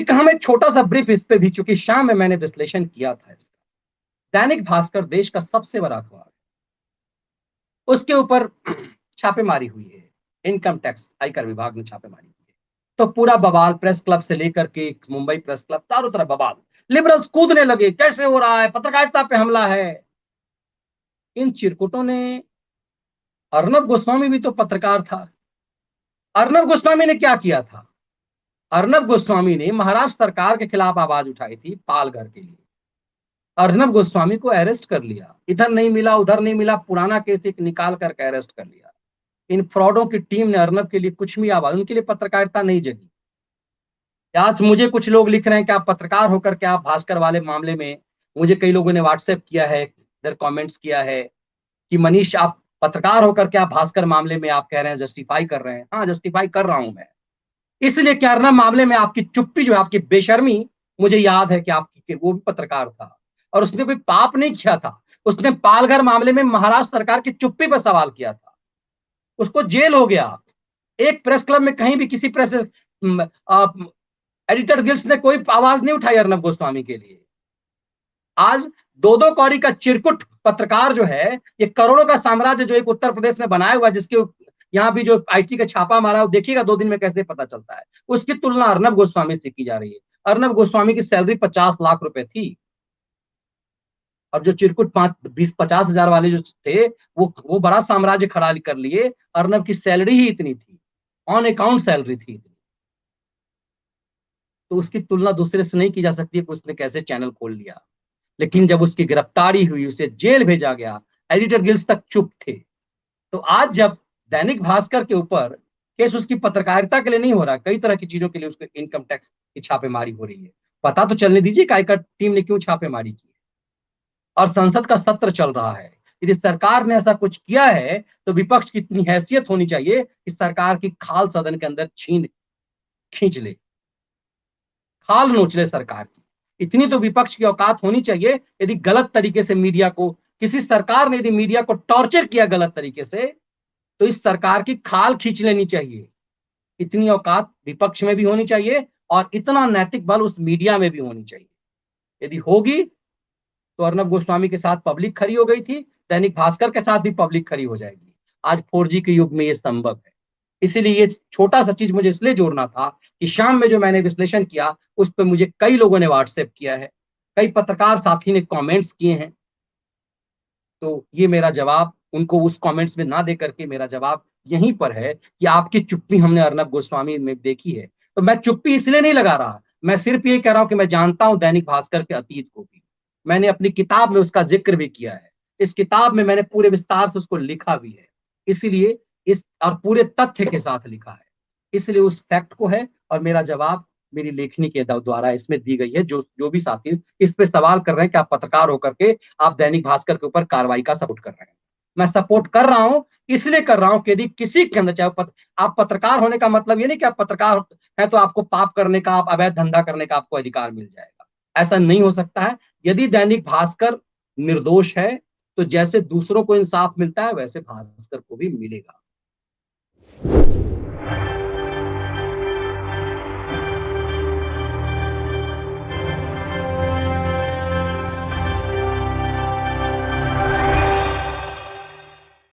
एक हम एक छोटा सा ब्रीफ इस पे भी, चूंकि शाम में मैंने विश्लेषण किया था इसका। दैनिक भास्कर देश का सबसे बड़ा अखबार है, उसके ऊपर छापेमारी हुई है, इनकम टैक्स आयकर विभाग ने छापेमारी की है। तो पूरा बवाल, प्रेस क्लब से लेकर के मुंबई प्रेस क्लब, चारों तरफ बवाल, लिबरल्स कूदने लगे, कैसे हो रहा है, पत्रकारिता पे हमला है। इन चिरकुटों ने, अर्नब गोस्वामी भी तो पत्रकार था। अर्नब गोस्वामी ने क्या किया था? अर्नब गोस्वामी ने महाराष्ट्र सरकार के खिलाफ आवाज उठाई थी पालघर के लिए। अर्नब गोस्वामी को अरेस्ट कर लिया, इधर नहीं मिला उधर नहीं मिला, पुराना केस एक निकाल करके अरेस्ट कर लिया। इन फ्रॉडों की टीम ने अर्नब के लिए कुछ भी आवाज, उनके लिए पत्रकारिता नहीं जगी। आज मुझे कुछ लोग लिख रहे हैं कि आप पत्रकार होकर के आप भास्कर वाले मामले में, मुझे कई लोगों ने व्हाट्सएप किया है, इधर कमेंट्स किया है कि मनीष आप पत्रकार होकर के आप भास्कर मामले में आप कह रहे हैं, जस्टिफाई कर रहे हैं। हाँ, जस्टिफाई कर रहा हूं मैं, इसलिए क्या अर्नब मामले में आपकी चुप्पी जो है, आपकी बेशर्मी, मुझे याद है कि आपकी, वो भी पत्रकार था और उसने कोई पाप नहीं किया था। उसने पालघर मामले में महाराष्ट्र सरकार की चुप्पी पर सवाल किया था, उसको जेल हो गया। एक प्रेस क्लब में कहीं भी किसी प्रेस एडिटर गिल्ड्स ने कोई आवाज नहीं उठाई अर्नब गोस्वामी के लिए। आज दो दो कौड़ी का चिरकुट पत्रकार जो है, ये करोड़ों का साम्राज्य जो एक उत्तर प्रदेश में बनाया हुआ है, जिसके यहाँ भी जो आईटी का छापा मारा है, देखिएगा 2 दिन में कैसे पता चलता है। उसकी तुलना अर्नब गोस्वामी से की जा रही है। अर्नब गोस्वामी की सैलरी 50 लाख रुपए थी, और जो चिरकुट 20-50 हजार वाले जो थे, वो बड़ा साम्राज्य खड़ा कर लिए। अर्नब की सैलरी ही इतनी थी, ऑन अकाउंट सैलरी थी इतनी। तो उसकी तुलना दूसरे से नहीं की जा सकती है कि उसने कैसे चैनल खोल लिया। लेकिन जब उसकी गिरफ्तारी हुई, उसे जेल भेजा गया, एडिटर गिल्ड्स तक चुप थे। तो आज जब दैनिक भास्कर के ऊपर केस उसकी पत्रकारिता के लिए नहीं हो रहा, कई तरह की चीजों के लिए उसके इनकम टैक्स की छापेमारी हो रही है, पता तो चलने दीजिए कि आयकर टीम ने क्यों छापेमारी की है। और संसद का सत्र चल रहा है, यदि सरकार ने ऐसा कुछ किया है तो विपक्ष की इतनी हैसियत होनी चाहिए कि सरकार की खाल सदन के अंदर छीन खींच ले, खाल नोच ले सरकार की। इतनी तो विपक्ष की औकात होनी चाहिए। यदि गलत तरीके से मीडिया को, किसी सरकार ने यदि मीडिया को टॉर्चर किया गलत तरीके से, तो इस सरकार की खाल खींच लेनी चाहिए। इतनी औकात विपक्ष में भी होनी चाहिए और इतना नैतिक बल उस मीडिया में भी होनी चाहिए। यदि होगी तो अर्नब गोस्वामी के साथ पब्लिक खड़ी हो गई थी, दैनिक भास्कर के साथ भी पब्लिक खड़ी हो जाएगी। आज 4G के युग में ये संभव है। इसीलिए ये छोटा सा चीज मुझे इसलिए जोड़ना था कि शाम में जो मैंने विश्लेषण किया, उस पर मुझे कई लोगों ने व्हाट्सएप किया है, कई पत्रकार साथी ने कमेंट्स किए हैं। तो ये मेरा जवाब उनको उस कमेंट्स में ना दे करके मेरा जवाब यहीं पर है कि आपकी चुप्पी हमने अर्नब गोस्वामी में देखी है। तो मैं चुप्पी इसलिए नहीं लगा रहा, मैं सिर्फ ये कह रहा हूं कि मैं जानता हूं दैनिक भास्कर के अतीत को भी। मैंने अपनी किताब में उसका जिक्र भी किया है, इस किताब में मैंने पूरे विस्तार से उसको लिखा भी है। इसीलिए इस, और पूरे तथ्य के साथ लिखा है, इसलिए उस फैक्ट को है। और मेरा जवाब मेरी लेखनी के द्वारा इसमें दी गई है। जो जो भी साथी इस पे सवाल कर रहे हैं कि आप पत्रकार होकर के आप दैनिक भास्कर के ऊपर कार्रवाई का सपोर्ट कर रहे हैं, मैं सपोर्ट कर रहा हूं, इसलिए कर रहा हूं कि यदि किसी के अंदर, चाहे आप पत्रकार होने का मतलब ये नहीं कि आप पत्रकार हैं तो आपको पाप करने का, आप अवैध धंधा करने का आपको अधिकार मिल जाएगा। ऐसा नहीं हो सकता है। यदि दैनिक भास्कर निर्दोष है, तो जैसे दूसरों को इंसाफ मिलता है, वैसे भास्कर को भी मिलेगा।